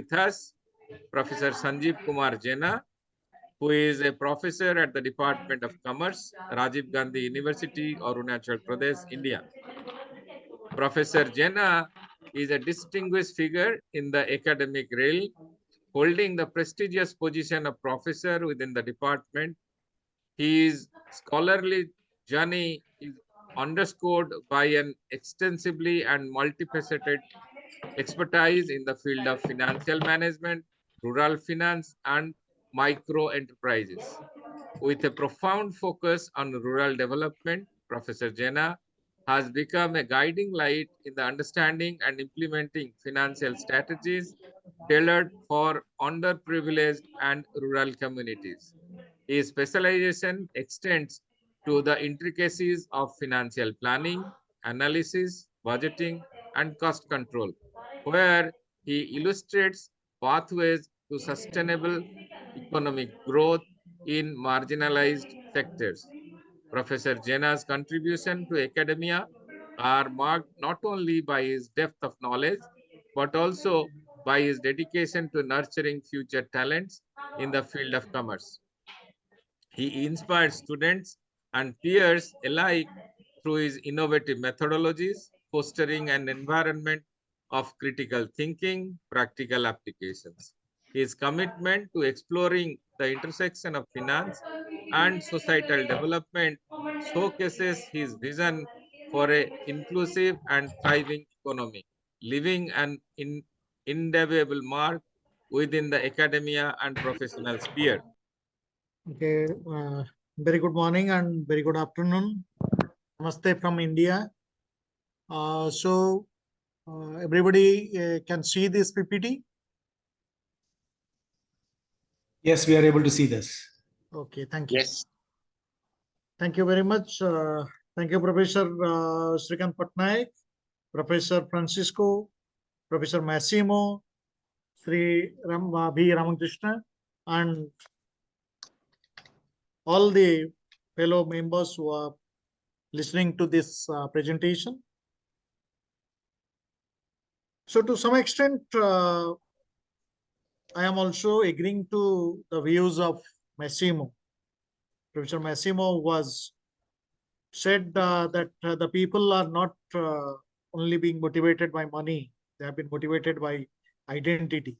with us Professor Sanjeeb Kumar Jena, who is a professor at the Department of Commerce, Rajiv Gandhi University, Arunachal Pradesh, India. Professor Jena is a distinguished figure in the academic realm, holding the prestigious position of professor within the department. His scholarly journey is underscored by an extensively and multifaceted expertise in the field of financial management, rural finance, and micro enterprises. With a profound focus on rural development, Professor Jena has become a guiding light in the understanding and implementing financial strategies tailored for underprivileged and rural communities. His specialization extends to the intricacies of financial planning, analysis, budgeting, and cost control, where he illustrates pathways to sustainable economic growth in marginalized sectors. Professor Jena's contribution to academia are marked not only by his depth of knowledge, but also by his dedication to nurturing future talents in the field of commerce. He inspires students and peers alike through his innovative methodologies, fostering an environment of critical thinking, practical applications. His commitment to exploring the intersection of finance and societal development showcases his vision for an inclusive and thriving economy, leaving an indelible mark within the academia and professional sphere. Okay, very good morning and very good afternoon. Namaste from India. Everybody can see this PPT? Yes, we are able to see this. Okay, thank you. Yes. Thank you very much. Thank you, Professor Srikant Patnaik, Professor Francisco, Professor Massimo, Sri V. Ramakrishna, and all the fellow members who are listening to this presentation. So to some extent, I am also agreeing to the views of Massimo. Professor Massimo was said that the people are not only being motivated by money, they have been motivated by identity.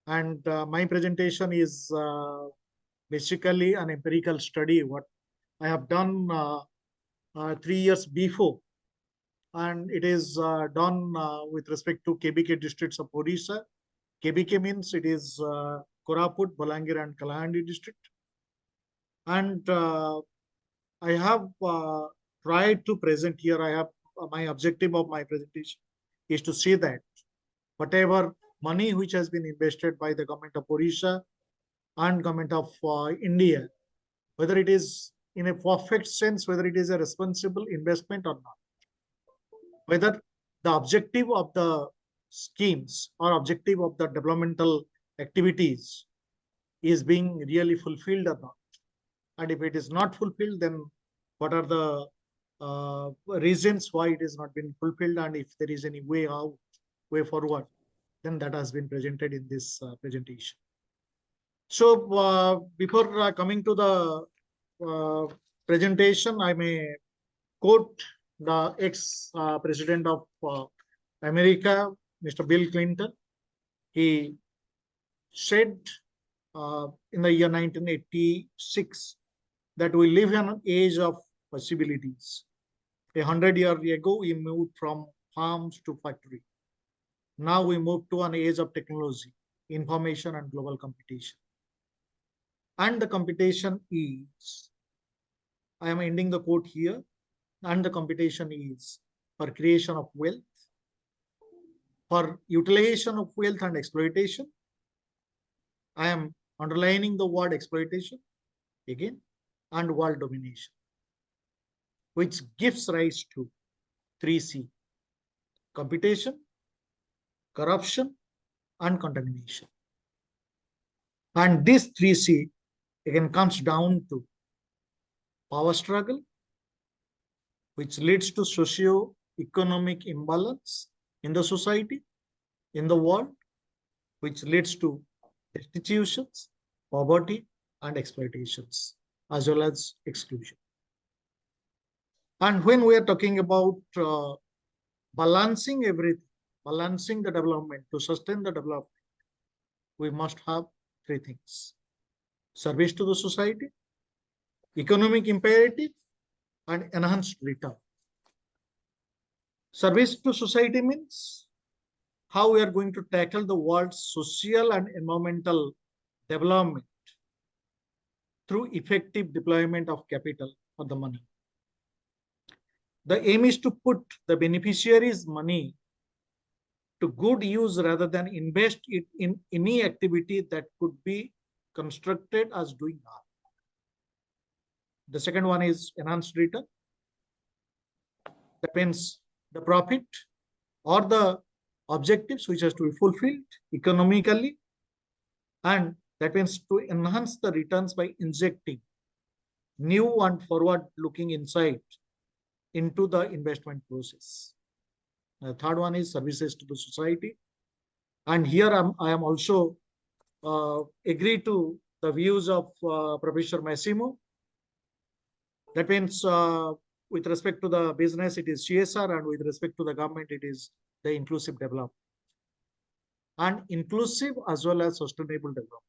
And my presentation is basically an empirical study, what I have done 3 years before. And it is done with respect to KBK districts of Odisha. KBK means it is Koraput, Balangir, and Kalahandi district. And I have tried to present here. I have my objective of my presentation is to say that whatever money which has been invested by the government of Odisha and government of India, whether it is in a perfect sense, whether it is a responsible investment or not, whether the objective of the schemes or objective of the developmental activities is being really fulfilled or not. And if it is not fulfilled, then what are the reasons why it is not been fulfilled, and if there is any way out, way forward, then that has been presented in this presentation. So before coming to the presentation, I may quote the ex-president of America, Mr. Bill Clinton. He said in the year 1986 that we live in an age of possibilities. 100 years ago, we moved from farms to factory. Now we move to an age of technology, information, and global competition. And the competition is, I am ending the quote here, and the competition is for creation of wealth, for utilization of wealth and exploitation. I am underlining the word exploitation again, and world domination, which gives rise to 3C: competition, corruption, and contamination. And this 3C again comes down to power struggle, which leads to socio-economic imbalance in the society, in the world, which leads to destitutions, poverty, and exploitations, as well as exclusion. And when we are talking about balancing everything, balancing the development to sustain the development, we must have three things: service to the society, economic imperative, and enhanced return. Service to society means how we are going to tackle the world's social and environmental development through effective deployment of capital or the money. The aim is to put the beneficiaries' money to good use rather than invest it in any activity that could be constructed as doing harm. The second one is enhanced return. That means the profit or the objectives which has to be fulfilled economically, and that means to enhance the returns by injecting new and forward-looking insight into the investment process. The third one is services to the society. And here I am also agree to the views of Professor Massimo. That means with respect to the business, it is CSR, and with respect to the government, it is the inclusive development. And inclusive as well as sustainable development.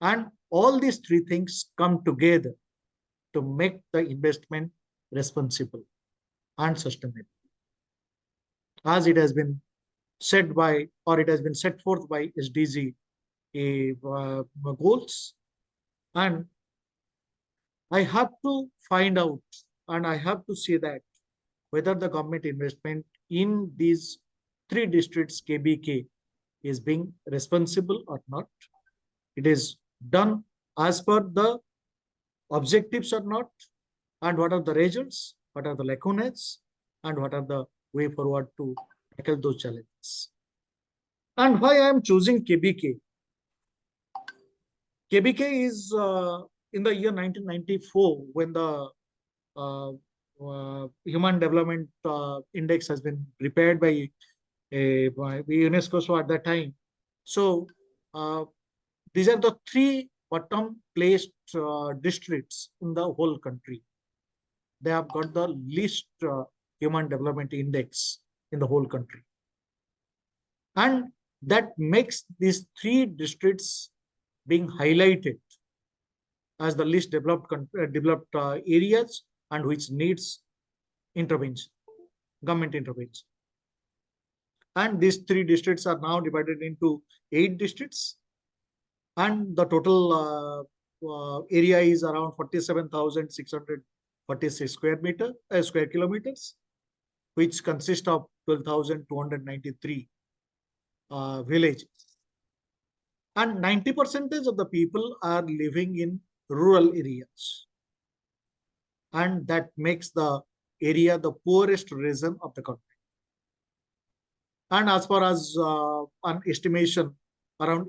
And all these three things come together to make the investment responsible and sustainable. As it has been said by, or it has been set forth by SDG goals. And I have to find out, and I have to say that whether the government investment in these three districts KBK is being responsible or not. It is done as per the objectives or not, and what are the results, what are the lacunas, and what are the way forward to tackle those challenges. And why I am choosing KBK? KBK is in the year 1994, when the Human Development Index has been prepared by UNESCO. So at that time, so these are the three bottom placed districts in the whole country. They have got the least Human Development Index in the whole country. And that makes these three districts being highlighted as the least developed areas, and which needs intervention, government intervention. And these three districts are now divided into 8 districts, and the total area is around 47,646 square kilometers, which consist of 12,293 villages. And 90% of the people are living in rural areas. And that makes the area the poorest region of the country. And as far as an estimation, around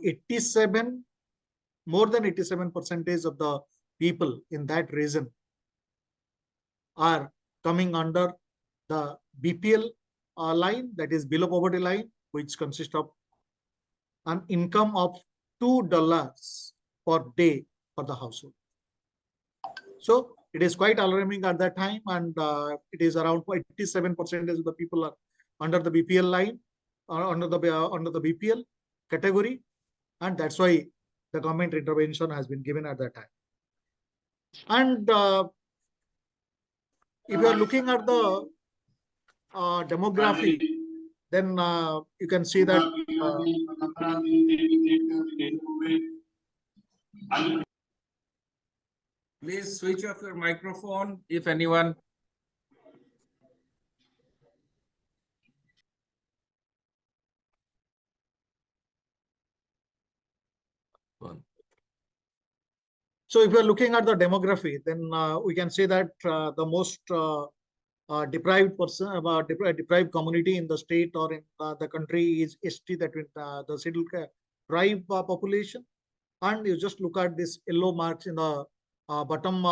more than 87% of the people in that region are coming under the BPL line, that is below poverty line, which consists of an income of $2 per day for the household. So it is quite alarming at that time, and it is around 87% of the people are under the BPL line, under the BPL category, and that's why the government intervention has been given at that time. And if you are looking at the demography, then you can see that Please switch off your microphone if anyone. so if you are looking at the demography, then we can say that the most deprived community in the state or in the country is ST, that with the scheduled tribe population. And you just look at this yellow marks in the bottom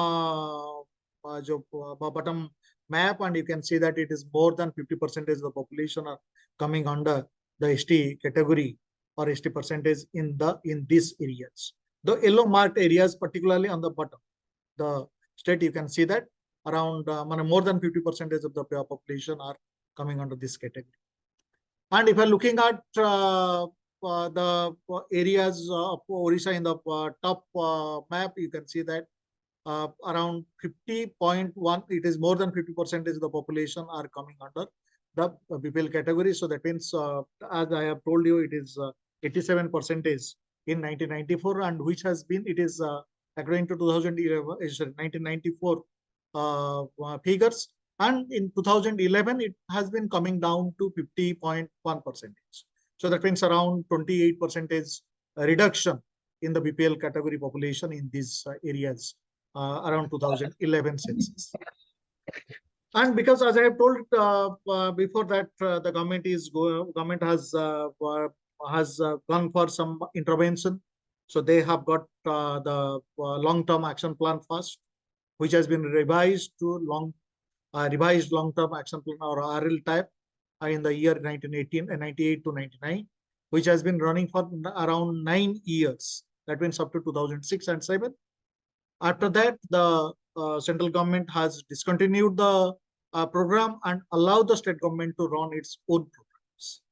bottom map, and you can see that it is more than 50% of the population are coming under the ST category or ST percentage in these areas. The yellow marked areas, particularly on the bottom, the state, you can see that around more than 50% of the population are coming under this category. And if you're looking at the areas of Orissa in the top map, you can see that around 50.1, it is more than 50% of the population are coming under the BPL category. So that means, as I have told you, it is 87% in 1994, and which has been, it is according to 2011, 1994 figures. And in 2011, it has been coming down to 50.1%. So that means around 28% reduction in the BPL category population in these areas around 2011 census. And because, as I have told before that, the government has gone for some intervention. So they have got the long-term action plan first, which has been revised to revised long-term action plan, or RL type, in the year 1998 to 99, which has been running for around 9 years. That means up to 2006 and 7. After that, the central government has discontinued the program and allowed the state government to run its own programs.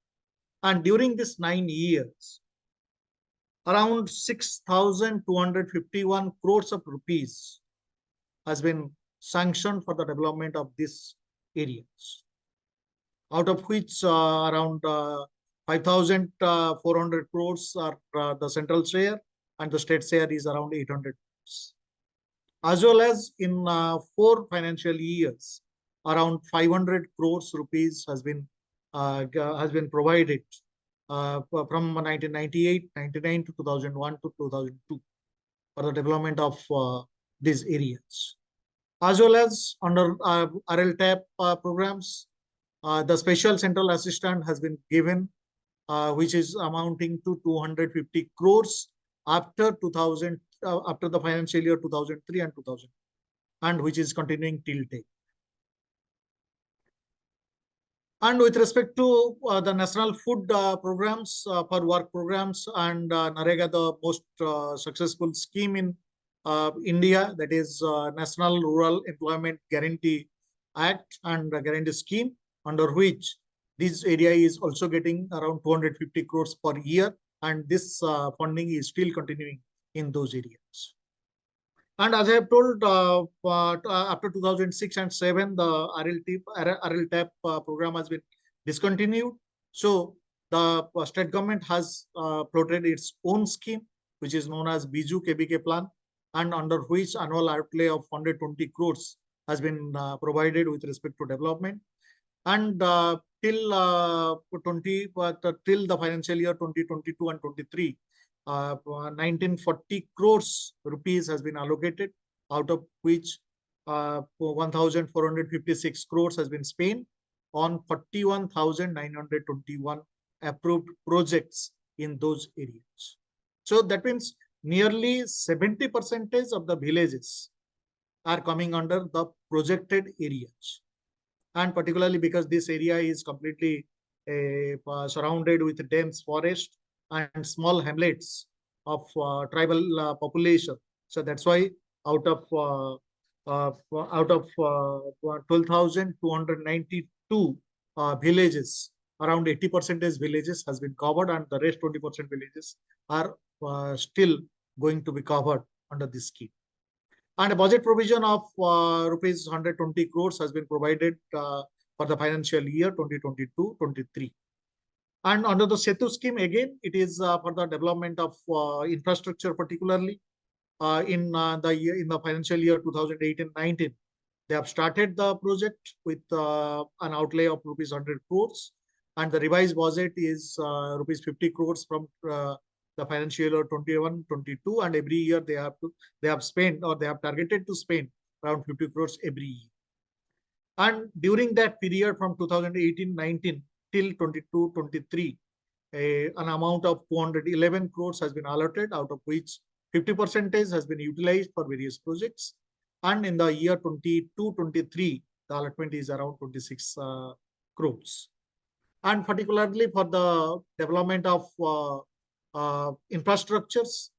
And during this 9 years, around 6,251 crores of rupees has been sanctioned for the development of these areas, out of which around 5,400 crores are the central share, and the state share is around 800 crores. As well as in 4 financial years, around 500 crores rupees has been provided from 1998, 99 to 2001 to 2002 for the development of these areas. As well as under RL TAP programs, the special central assistant has been given, which is amounting to 250 crores after 2000, after the financial year 2003 and 2000, and which is continuing till date. And with respect to the national food programs, for work programs, and NREGA, the most successful scheme in India, that is National Rural Employment Guarantee Act and Guarantee Scheme, under which this area is also getting around 250 crores per year, and this funding is still continuing in those areas. And as I have told, after 2006 and 7, the RL TAP program has been discontinued. So the state government has floated its own scheme, which is known as Biju KBK plan, and under which annual outlay of 120 crores has been provided with respect to development. And till the financial year 2022 and 23, 1940 crores rupees has been allocated, out of which 1,456 crores has been spent on 41,921 approved projects in those areas. So that means nearly 70% of the villages are coming under the projected areas. And particularly because this area is completely surrounded with dense forest and small hamlets of tribal population. So that's why out of 12,292 villages, around 80% villages has been covered, and the rest 20% villages are still going to be covered under this scheme. And a budget provision of rupees 120 crores has been provided for the financial year 2022-23. And under the Setu scheme, again, it is for the development of infrastructure, particularly in the financial year 2018-19. They have started the project with an outlay of rupees 100 crores, and the revised budget is rupees 50 crores from the financial year 21-22, and every year they have spent, or they have targeted to spend around 50 crores every year. And during that period from 2018-19 till 22-23, an amount of 211 crores has been allotted, out of which 50% has been utilized for various projects. And in the year 22-23, the allotment is around 26 crores. and particularly for the development of infrastructures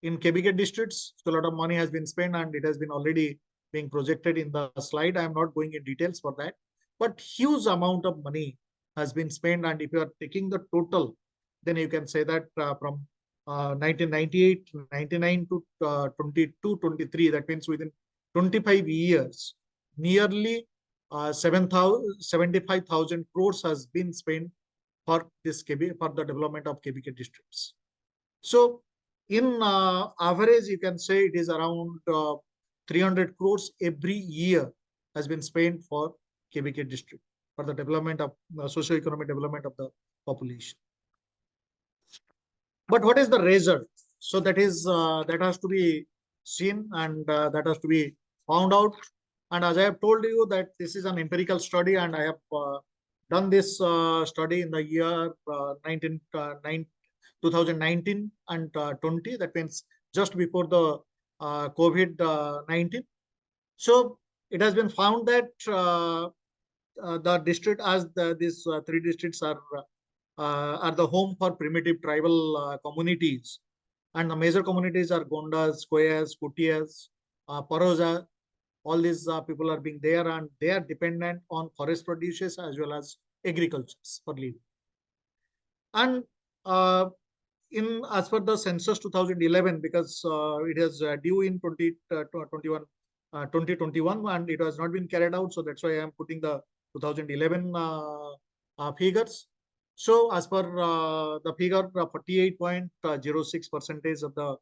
in KBK districts. So a lot of money has been spent and it has been already being projected in the slide. I am not going in details for that, but huge amount of money has been spent. And if you are taking the total, then you can say that from 1998, 99 to 22, 23, that means within 25 years, nearly 75,000 crores has been spent for this KB, for the development of KBK districts. So in average, you can say it is around 300 crores every year has been spent for KBK district for the development of socio-economic development of the population. But what is the result? So that is that has to be seen and that has to be found out. And as I have told you that this is an empirical study, and I have done this study in the year 2019 and 20. That means just before the COVID-19. So it has been found that the district, as these three districts are the home for primitive tribal communities, and the major communities are Gondas, Koyas, Kutias, Paroja. All these people are being there, and they are dependent on forest produces as well as agriculture for living. And in as per the census 2011, because it is due in 2021 and it has not been carried out, so that's why I am putting the 2011 figures. So as per the figure, 48.06% of the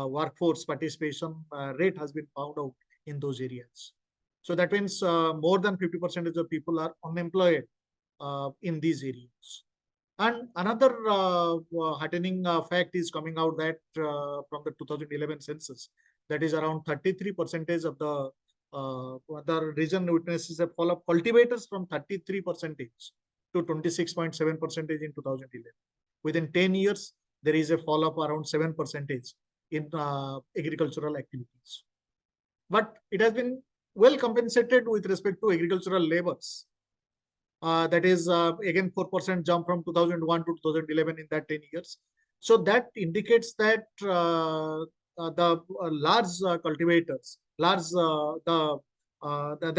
workforce participation rate has been found out in those areas. So that means more than 50% of people are unemployed in these areas. And another heartening fact is coming out that from the 2011 census, that is around 33% of the region witnesses a fall of cultivators from 33% to 26.7% in 2011. Within 10 years, there is a fall of around 7% in agricultural activities. But it has been well compensated with respect to agricultural labors. That is again 4% jump from 2001 to 2011 in that 10 years. So that indicates that the large cultivators, there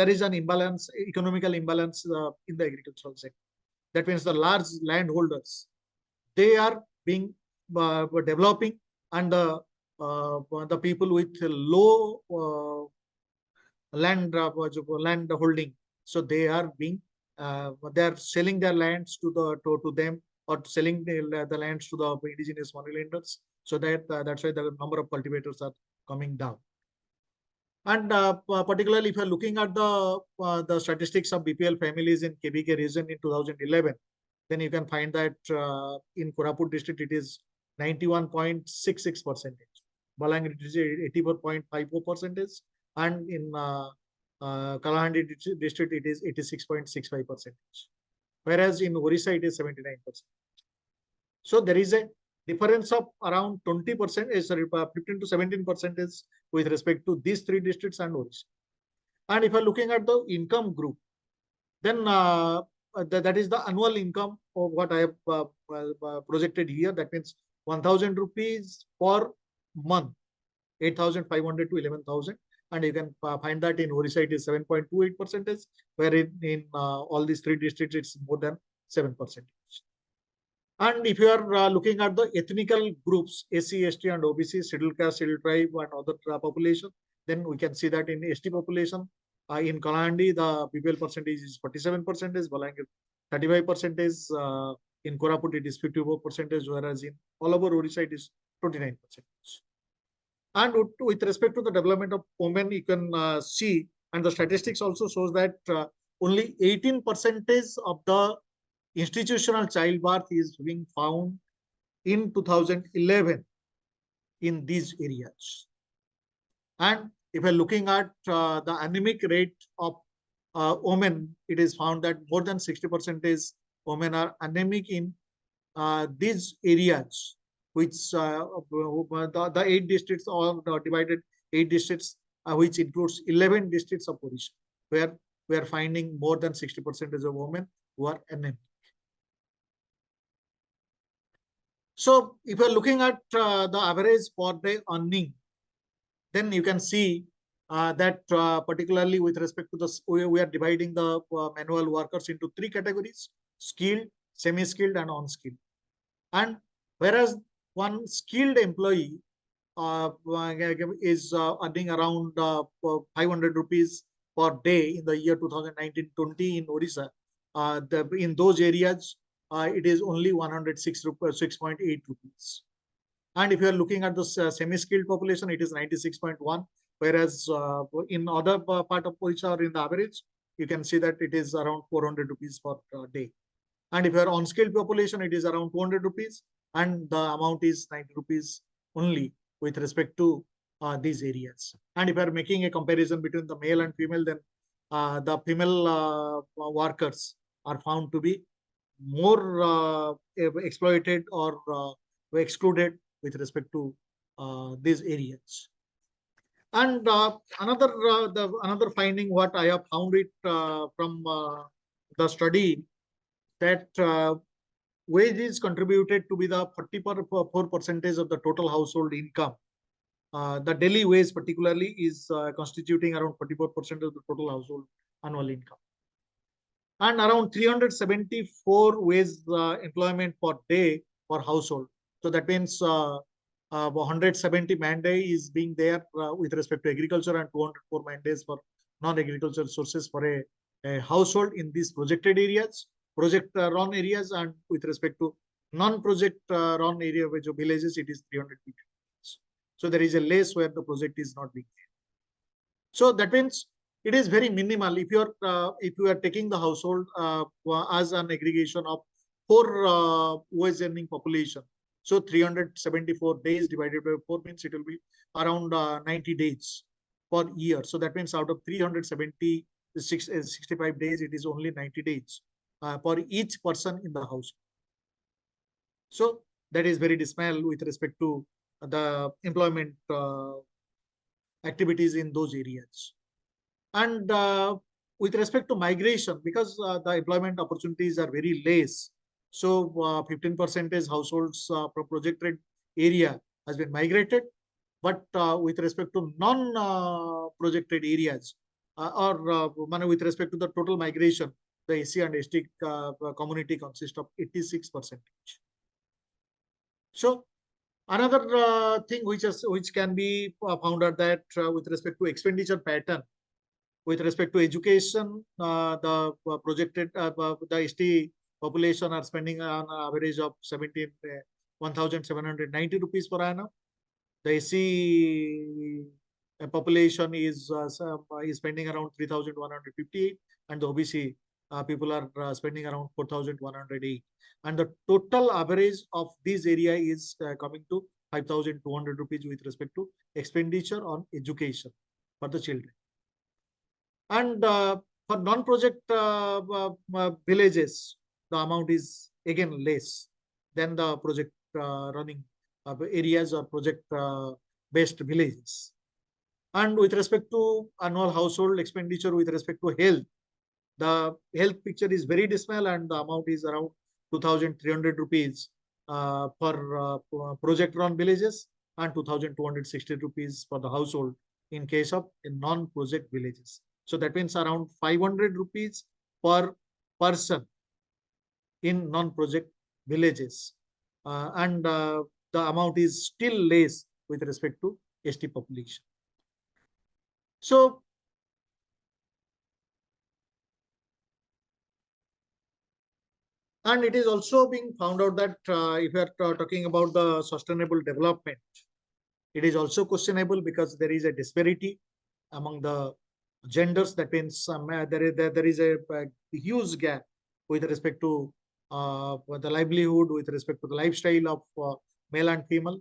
is an imbalance, economical imbalance in the agricultural sector. That means the large landholders, they are being developing, and the people with low land holding, so they are being they are selling their lands to them, or selling the lands to the indigenous moneylenders. So that that's why the number of cultivators are coming down. And particularly if you are looking at the statistics of BPL families in KBK region in 2011, then you can find that in Koraput district it is 91.66%. Balangir it is 84.54%, and in Kalahandi district it is 86.65%. Whereas in Orissa it is 79%. So there is a difference of around 20%, 15 to 17% is with respect to these three districts and Orissa. And if you are looking at the income group, then that is the annual income of what I have projected here. That means 1,000 rupees per month, 8,500 to 11,000. And you can find that in Orissa it is 7.28%, where in all these three districts it's more than 7%. And if you are looking at the ethnical groups, SC, ST and OBC, scheduled caste, scheduled tribe and other population, then we can see that in ST population, in Kalahandi, the BPL percentage is 47%, Balangir 35%, in Koraput it is 54%, whereas in all over Orissa it is 29%. And with respect to the development of women, you can see, and the statistics also shows that only 18% of the institutional childbirth is being found in 2011 in these areas. And if you're looking at the anemic rate of women, it is found that more than 60% women are anemic in these areas, which the 8 districts, all divided 8 districts, which includes 11 districts of Orissa, where we are finding more than 60% of women who are anemic. So if you're looking at the average per day earning, then you can see that particularly with respect to the, we are dividing the manual workers into three categories: skilled, semi-skilled, and unskilled. And whereas one skilled employee is earning around 500 rupees per day in the year 2019-20 in Odisha. In those areas, it is only 106 6.8 rupees. And if you are looking at the semi-skilled population, it is 96.1. Whereas in other part of Odisha or in the average, you can see that it is around 400 rupees per day. And if you are unskilled population, it is around 200 rupees. And the amount is 90 rupees only with respect to these areas. And if you are making a comparison between the male and female, then the female workers are found to be more exploited or excluded with respect to these areas. And another finding what I have found it from the study, that wages contributed to be the 44% of the total household income. The daily wage particularly is constituting around 44% of the total household annual income. And around 374 wage employment per day per household. So that means 170 man day is being there with respect to agriculture, and 204 man days for non-agricultural sources for a household in these projected areas, project run areas, and with respect to non-project run area, which villages, it is 350. So there is a less where the project is not being there. So that means it is very minimal. If you are taking the household as an aggregation of 4 wage earning population, so 374 days divided by 4 means it will be around 90 days per year. So that means out of 365 days, it is only 90 days for each person in the house. So that is very dismal with respect to the employment activities in those areas. And with respect to migration, because the employment opportunities are very less, so 15% households from projected area has been migrated. But with respect to non-projected areas, or with respect to the total migration, the SC and ST community consists of 86%. So another thing which can be found out that with respect to expenditure pattern, with respect to education, the projected the ST population are spending on average of 1,790 rupees per annum. The SC population is spending around 3,158, and the OBC people are spending around 4,108. And the total average of this area is coming to 5,200 rupees with respect to expenditure on education for the children. And for non-project villages, the amount is again less than the project running areas or project based villages. And with respect to annual household expenditure with respect to health, the health picture is very dismal, and the amount is around 2,300 rupees for project run villages, and 2,260 rupees for the household in case of non-project villages. So that means around 500 rupees per person in non-project villages. And the amount is still less with respect to ST population. So and it is also being found out that if you are talking about the sustainable development, it is also questionable because there is a disparity among the genders. That means there is a huge gap with respect to the livelihood, with respect to the lifestyle of male and female.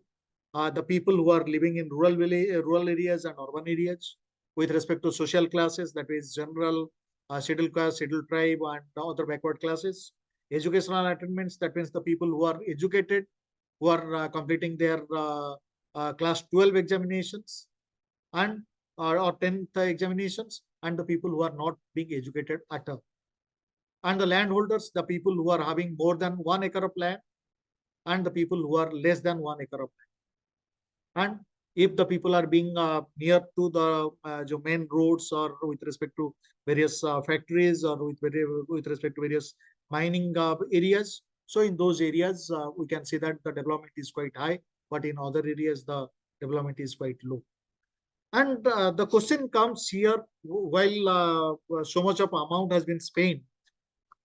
The people who are living in rural areas and urban areas, with respect to social classes, that is general, scheduled caste, scheduled tribe, and other backward classes. Educational attainments, that means the people who are educated, who are completing their class 12 examinations and or 10th examinations, and the people who are not being educated at all. And the landholders, the people who are having more than 1 acre of land, and the people who are less than 1 acre of land. And if the people are being near to the main roads or with respect to various factories or with respect to various mining areas, so in those areas we can see that the development is quite high, but in other areas the development is quite low. And the question comes here, while so much of amount has been spent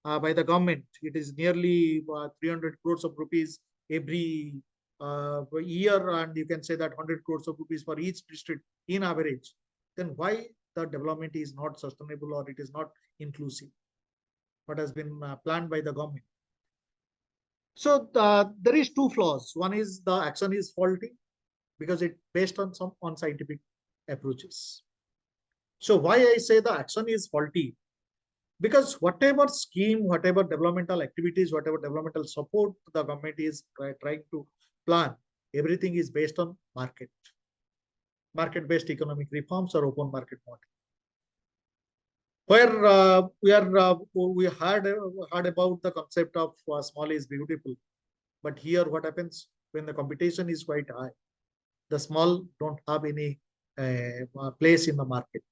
by the government, it is nearly 300 crores of rupees every year, and you can say that 100 crores of rupees for each district in average. Then why the development is not sustainable or it is not inclusive? What has been planned by the government? So there is two flaws. One is the action is faulty because it based on some unscientific approaches. So why I say the action is faulty? Because whatever scheme, whatever developmental activities, whatever developmental support the government is trying to plan, everything is based on market-based economic reforms or open market model. Where we heard about the concept of small is beautiful, but here what happens when the competition is quite high, the small don't have any place in the market.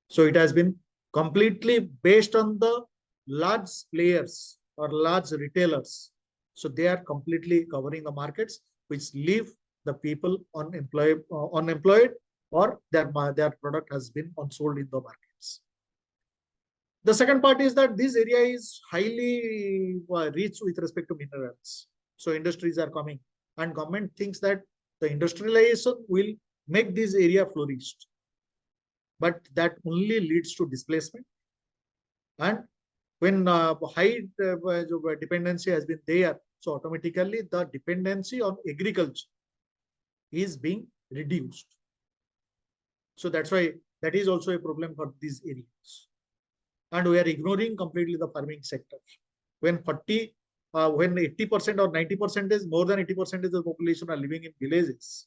So it has been completely based on the large players or large retailers. So they are completely covering the markets, which leave the people unemployed or their product has been unsold in the markets. The second part is that this area is highly rich with respect to minerals. So industries are coming and government thinks that the industrialization will make this area flourished. But that only leads to displacement. And when high dependency has been there, so automatically the dependency on agriculture is being reduced. So that's why that is also a problem for these areas. And we are ignoring completely the farming sector. When 80% or 90% is more than 80% of the population are living in villages.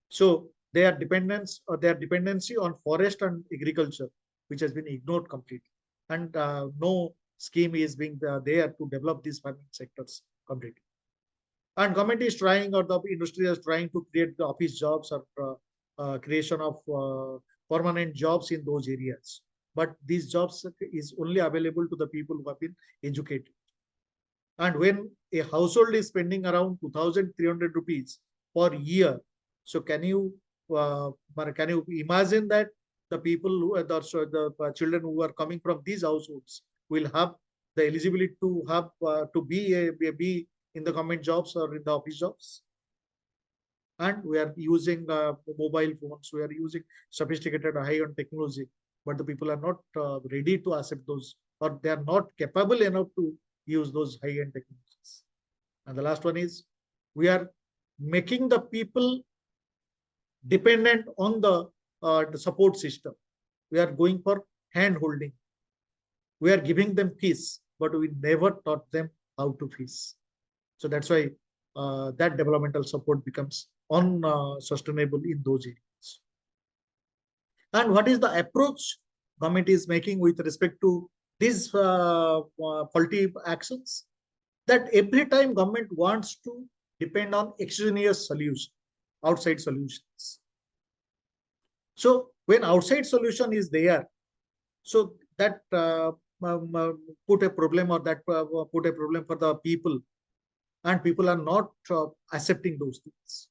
So their dependency on forest and agriculture, which has been ignored completely. And no scheme is being there to develop these farming sectors completely. And government is trying, or the industry is trying to create the office jobs or creation of permanent jobs in those areas. But these jobs is only available to the people who have been educated. And when a household is spending around 2,300 rupees per year, so can you imagine that the people who are the children who are coming from these households will have the eligibility to have to be in the government jobs or in the office jobs? And we are using mobile phones, we are using sophisticated high-end technology, but the people are not ready to accept those, or they are not capable enough to use those high-end technologies. And the last one is we are making the people dependent on the support system. We are going for hand holding. We are giving them fees, but we never taught them how to fees. So that's why that developmental support becomes unsustainable in those areas. And what is the approach government is making with respect to these faulty actions? That every time government wants to depend on extraneous solutions, outside solutions. So when outside solution is there, so that put a problem, or that put a problem for the people, and people are not accepting those things.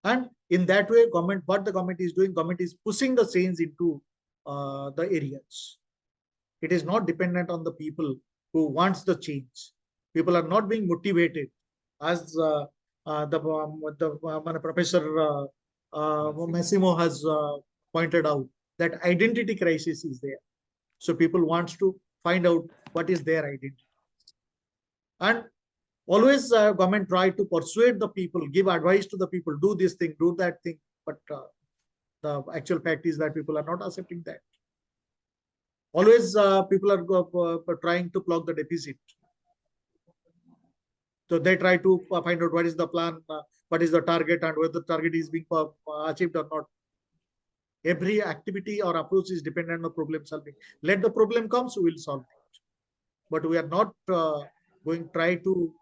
And in that way, what the government is doing, government is pushing the change into the areas. It is not dependent on the people who wants the change. People are not being motivated, as Professor Massimo has pointed out, that identity crisis is there. So people wants to find out what is their identity. And always government try to persuade the people, give advice to the people, do this thing, do that thing. But the actual fact is that people are not accepting that. Always people are trying to plug the deficit. So they try to find out what is the plan, what is the target, and whether the target is being achieved or not. Every activity or approach is dependent on problem solving. Let the problem come, so we'll solve it. But we are not try to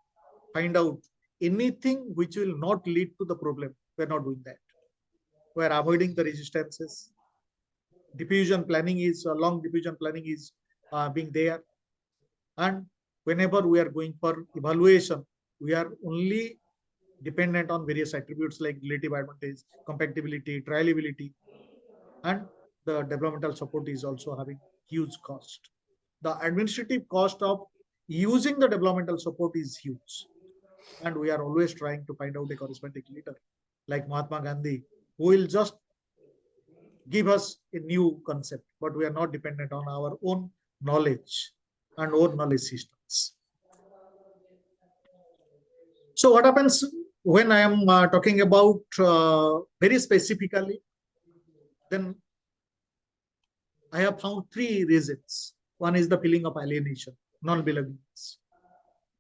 find out anything which will not lead to the problem. We're not doing that. We're avoiding the resistances. Diffusion planning is, long diffusion planning is being there. And whenever we are going for evaluation, we are only dependent on various attributes like relative advantage, compatibility, trialability, and the developmental support is also having huge cost. The administrative cost of using the developmental support is huge. And we are always trying to find out a corresponding leader like Mahatma Gandhi, who will just give us a new concept, but we are not dependent on our own knowledge and own knowledge systems. So what happens when I am talking about very specifically, then I have found three reasons. One is the feeling of alienation, non-belongingness.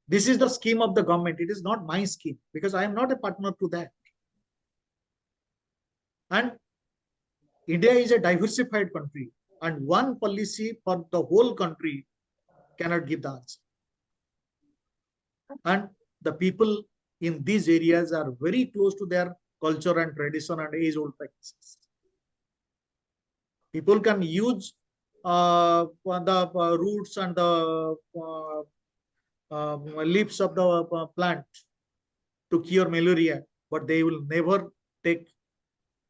This is the scheme of the government. It is not my scheme because I am not a partner to that. And India is a diversified country, and one policy for the whole country cannot give the answer. And the people in these areas are very close to their culture and tradition and age-old practices. People can use the roots and the leaves of the plant to cure malaria, but they will never take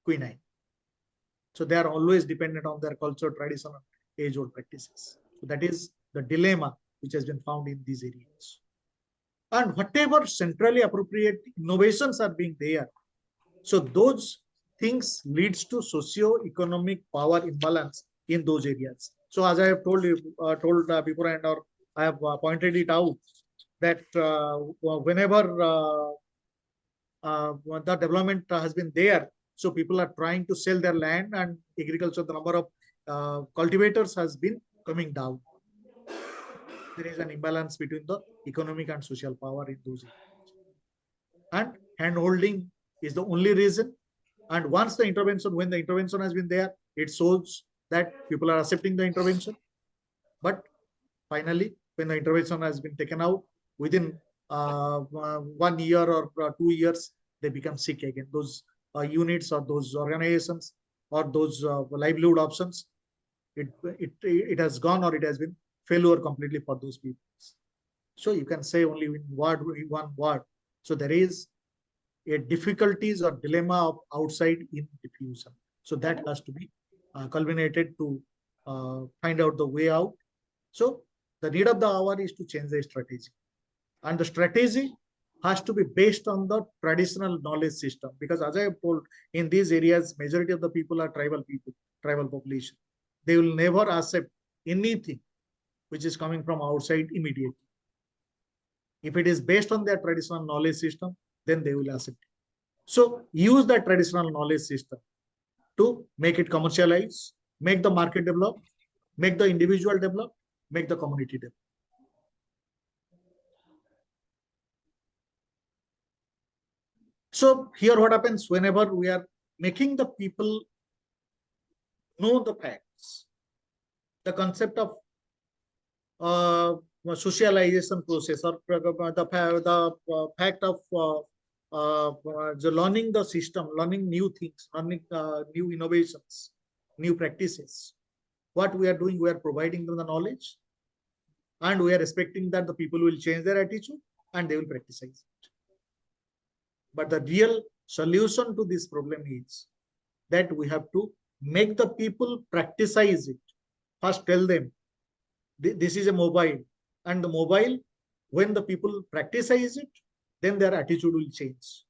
quinine. So they are always dependent on their culture, tradition, and age-old practices. So that is the dilemma which has been found in these areas. And whatever centrally appropriate innovations are being there, so those things leads to socio-economic power imbalance in those areas. So as I have told you, before, and or I have pointed it out that whenever the development has been there, so people are trying to sell their land, and agriculture, the number of cultivators has been coming down. There is an imbalance between the economic and social power in those areas. And hand-holding is the only reason. And once the intervention, when the intervention has been there, it shows that people are accepting the intervention. But finally, when the intervention has been taken out, within 1 year or 2 years, they become sick again. Those units or those organizations or those livelihood options, it has gone, or it has been failure completely for those people. So you can say only in one word. So there is a difficulties or dilemma of outside in diffusion. So that has to be culminated to find out the way out. So the need of the hour is to change the strategy. And the strategy has to be based on the traditional knowledge system. Because as I have told, in these areas, majority of the people are tribal people, tribal population. They will never accept anything which is coming from outside immediately. If it is based on their traditional knowledge system, then they will accept it. So use that traditional knowledge system to make it commercialize, make the market develop, make the individual develop, make the community develop. So here what happens whenever we are making the people know the facts, the concept of socialization process, or the fact of learning the system, learning new things, learning new innovations, new practices. What we are doing, we are providing them the knowledge, and we are expecting that the people will change their attitude and they will practice it. But the real solution to this problem is that we have to make the people practicize it. First, tell them this is a mobile, and the mobile, when the people practicize it, then their attitude will change.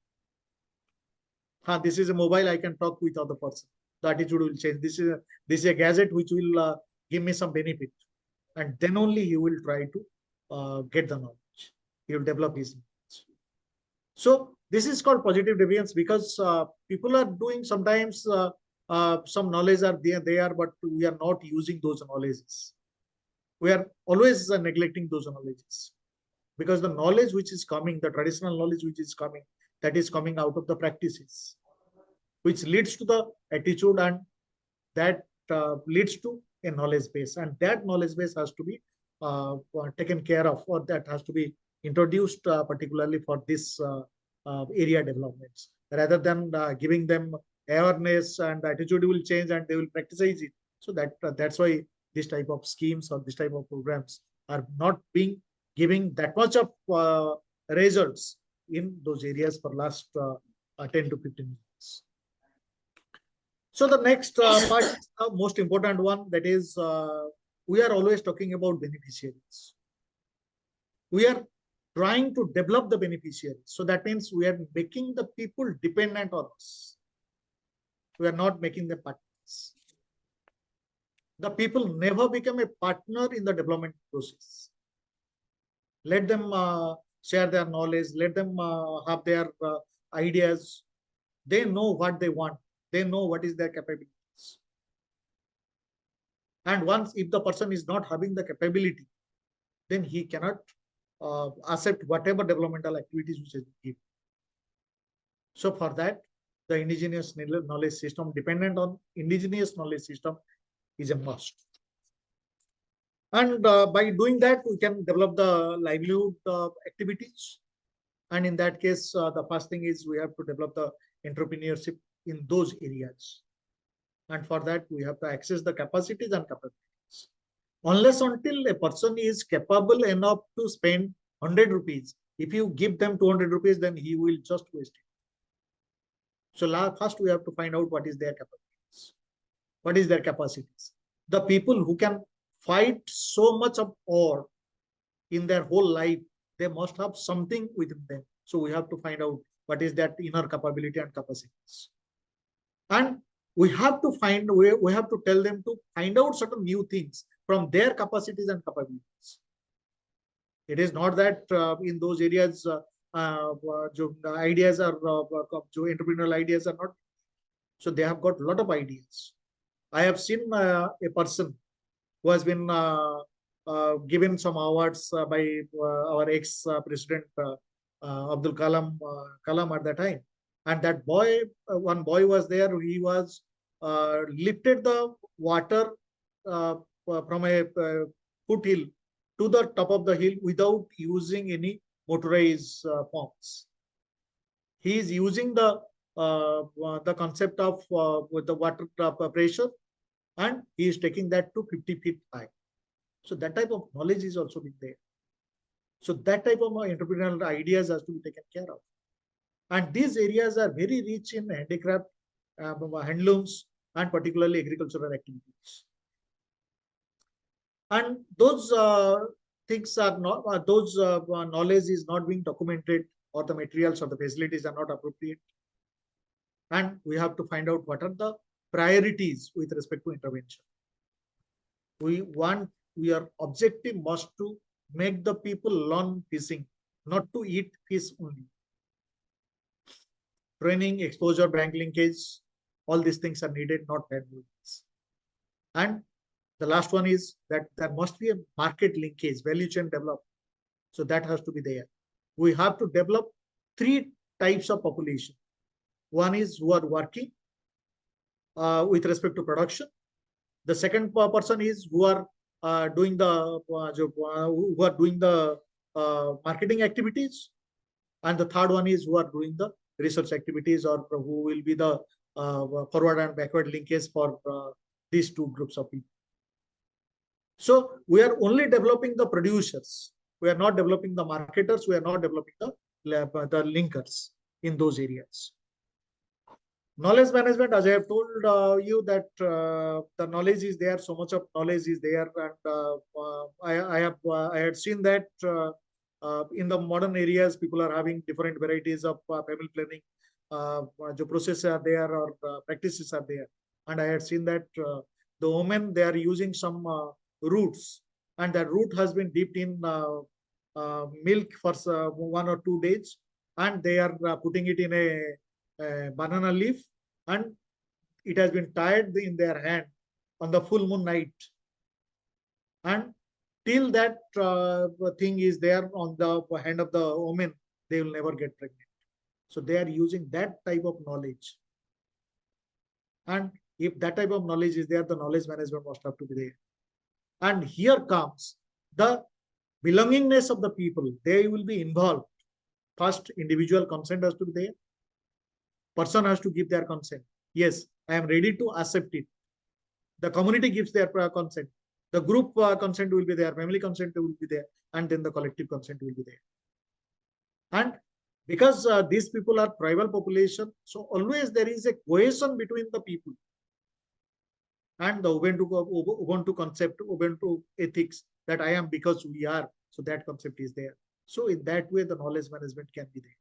This is a mobile, I can talk with other person. The attitude will change. This is a gadget which will give me some benefit, and then only he will try to get the knowledge. He will develop his knowledge. So this is called positive deviance, because people are doing sometimes some knowledge are there, but we are not using those knowledges. We are always neglecting those knowledges, because the knowledge which is coming, the traditional knowledge which is coming, that is coming out of the practices, which leads to the attitude, and that leads to a knowledge base, and that knowledge base has to be taken care of, or that has to be introduced particularly for this area developments, rather than giving them awareness and attitude will change and they will practice it. So that's why this type of schemes or this type of programs are not being giving that much of results in those areas for last 10 to 15 years. So the next part is the most important one, that is we are always talking about beneficiaries. We are trying to develop the beneficiaries. So that means we are making the people dependent on us. We are not making them partners. The people never become a partner in the development process. Let them share their knowledge. Let them have their ideas. They know what they want. They know what is their capabilities. And once, if the person is not having the capability, then he cannot accept whatever developmental activities which is given. So for that, the indigenous knowledge system, dependent on indigenous knowledge system, is a must. And by doing that, we can develop the livelihood activities. And in that case, the first thing is we have to develop the entrepreneurship in those areas. And for that, we have to access the capacities and capabilities. Unless until a person is capable enough to spend 100 rupees, if you give them 200 rupees, then he will just waste it. So first we have to find out what is their capabilities, what is their capacities. The people who can fight so much of war in their whole life, they must have something within them. So we have to find out what is that inner capability and capacities. And we have to we have to tell them to find out certain new things from their capacities and capabilities. It is not that in those areas, ideas are, entrepreneurial ideas are not. So they have got a lot of ideas. I have seen a person who has been given some awards by our ex-president Abdul Kalam at that time. And that boy, one boy was there. He was lifted the water from a foothill to the top of the hill without using any motorized pumps. He is using the concept of with the water pressure, and he is taking that to 50 feet high. So that type of knowledge is also being there. So that type of entrepreneurial ideas has to be taken care of. And these areas are very rich in handicraft, handlooms, and particularly agricultural activities. And those things are not, those knowledge is not being documented, or the materials or the facilities are not appropriate. And we have to find out what are the priorities with respect to intervention. Our objective must to make the people learn fishing, not to eat fish only. Training, exposure, bank linkage, all these things are needed, not handlooms. And the last one is that there must be a market linkage, value chain development. So that has to be there. We have to develop 3 types of population. One is who are working with respect to production. The second person is who are doing the marketing activities, and the third one is who are doing the research activities, or who will be the forward and backward linkage for these 2 groups of people. So we are only developing the producers. We are not developing the marketers. We are not developing the linkers in those areas. Knowledge management, as I have told you that the knowledge is there, so much of knowledge is there, and I had seen that in the modern areas, people are having different varieties of family planning, processes are there, or practices are there, and I had seen that the women, they are using some roots, and that root has been dipped in milk for 1 or 2 days, and they are putting it in a banana leaf, and it has been tied in their hand on the full moon night, and till that thing is there on the hand of the woman, they will never get pregnant. So they are using that type of knowledge, and if that type of knowledge is there, the knowledge management must have to be there. And here comes the belongingness of the people, they will be involved. First, individual consent has to be there. Person has to give their consent. Yes, I am ready to accept it. The community gives their consent. The group consent will be there, family consent will be there, and then the collective consent will be there. And because these people are tribal population, so always there is a cohesion between the people. And the Ubuntu concept, Ubuntu ethics, that I am because we are, so that concept is there. So in that way, the knowledge management can be there.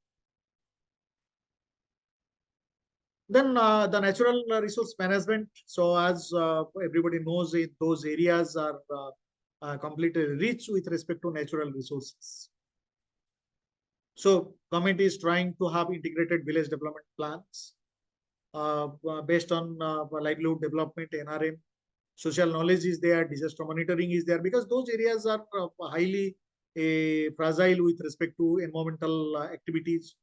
Then the natural resource management. So as everybody knows, those areas are completely rich with respect to natural resources. So government is trying to have integrated village development plans based on livelihood development, NRM. Social knowledge is there, disaster monitoring is there, because those areas are highly fragile with respect to environmental activities.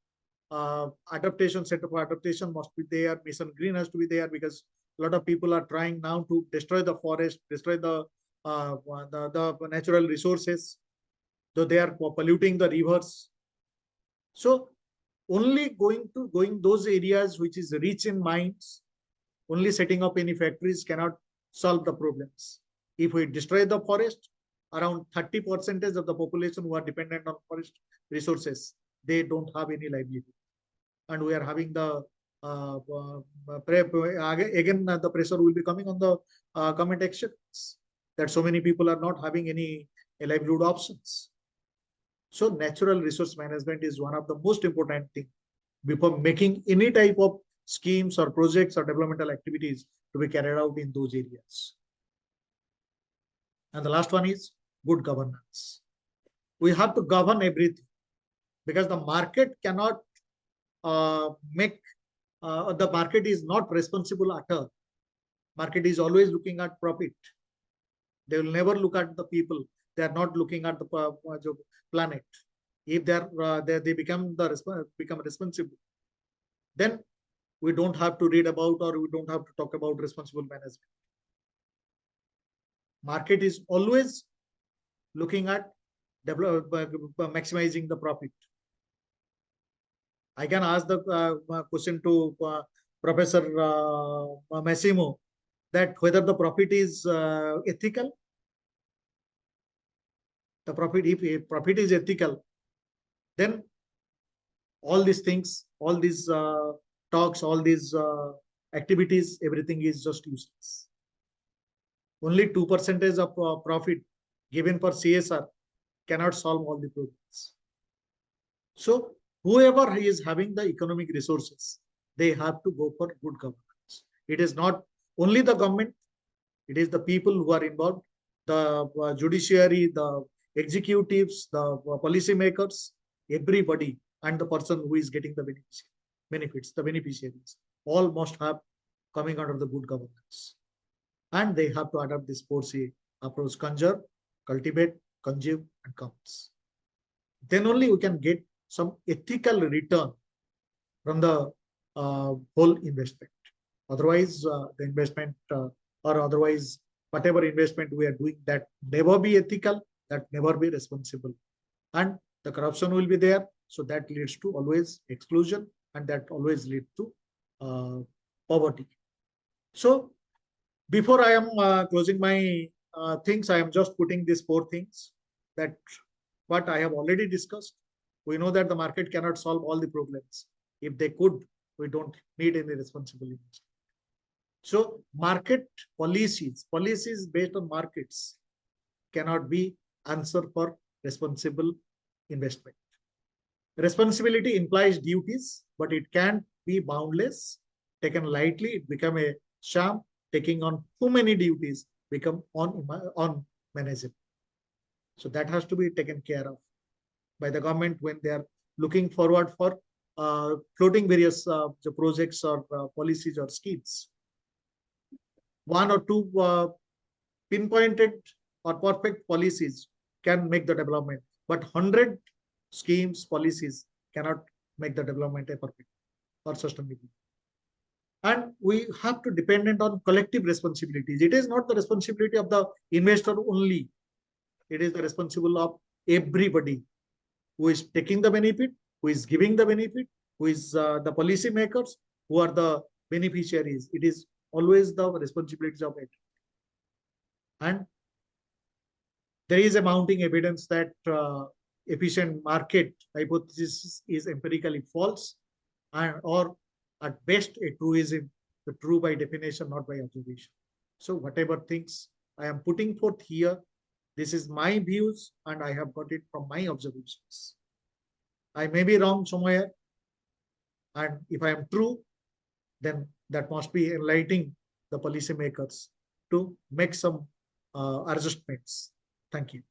Adaptation, set of adaptation must be there. Mission Green has to be there, because a lot of people are trying now to destroy the forest, destroy the natural resources, though they are polluting the rivers. So only going those areas which is rich in mines, only setting up any factories cannot solve the problems. If we destroy the forest, around 30% of the population who are dependent on forest resources, they don't have any livelihood. And we are having the again the pressure will be coming on the government actions, that so many people are not having any livelihood options. So natural resource management is one of the most important thing before making any type of schemes or projects or developmental activities to be carried out in those areas. And the last one is good governance. We have to govern everything, because the market cannot the market is not responsible at all. Market is always looking at profit. They will never look at the people. They are not looking at the planet. If they become responsible, then we don't have to read about, or we don't have to talk about responsible management. Market is always looking at maximizing the profit. I can ask the question to Professor Massimo, that whether the profit is ethical. The profit, if profit is ethical, then all these things, all these talks, all these activities, everything is just useless. Only 2% of profit given for CSR cannot solve all the problems. So whoever is having the economic resources, they have to go for good governance. It is not only the government, it is the people who are involved, the judiciary, the executives, the policy makers, everybody, and the person who is getting the benefits, the beneficiaries, all must have coming under the good governance. And they have to adopt this 4C approach: conserve, cultivate, consume, and counts. Then only we can get some ethical return from the whole investment. Otherwise, the investment or otherwise whatever investment we are doing, that never be ethical, that never be responsible, and the corruption will be there. So that leads to always exclusion, and that always leads to poverty. So before I am closing my things, I am just putting these 4 things that what I have already discussed. We know that the market cannot solve all the problems. If they could, we don't need any responsible investment. So market policies based on markets cannot be answer for responsible investment. Responsibility implies duties, but it can't be boundless. Taken lightly, it become a sham. Taking on too many duties become unmanageable. So that has to be taken care of by the government when they are looking forward for floating various projects or policies or schemes. 1 or 2 pinpointed or perfect policies can make the development, but 100 schemes, policies cannot make the development a perfect or sustainable. And we have to dependent on collective responsibilities. It is not the responsibility of the investor only. It is the responsibility of everybody who is taking the benefit, who is giving the benefit, who is the policy makers, who are the beneficiaries. It is always the responsibility of it. And there is a mounting evidence that efficient market hypothesis is empirically false, and or at best a truism, the true by definition, not by observation. So whatever things I am putting forth here, this is my views and I have got it from my observations. I may be wrong somewhere, and if I am true, then that must be enlightening the policymakers to make some adjustments. Thank you.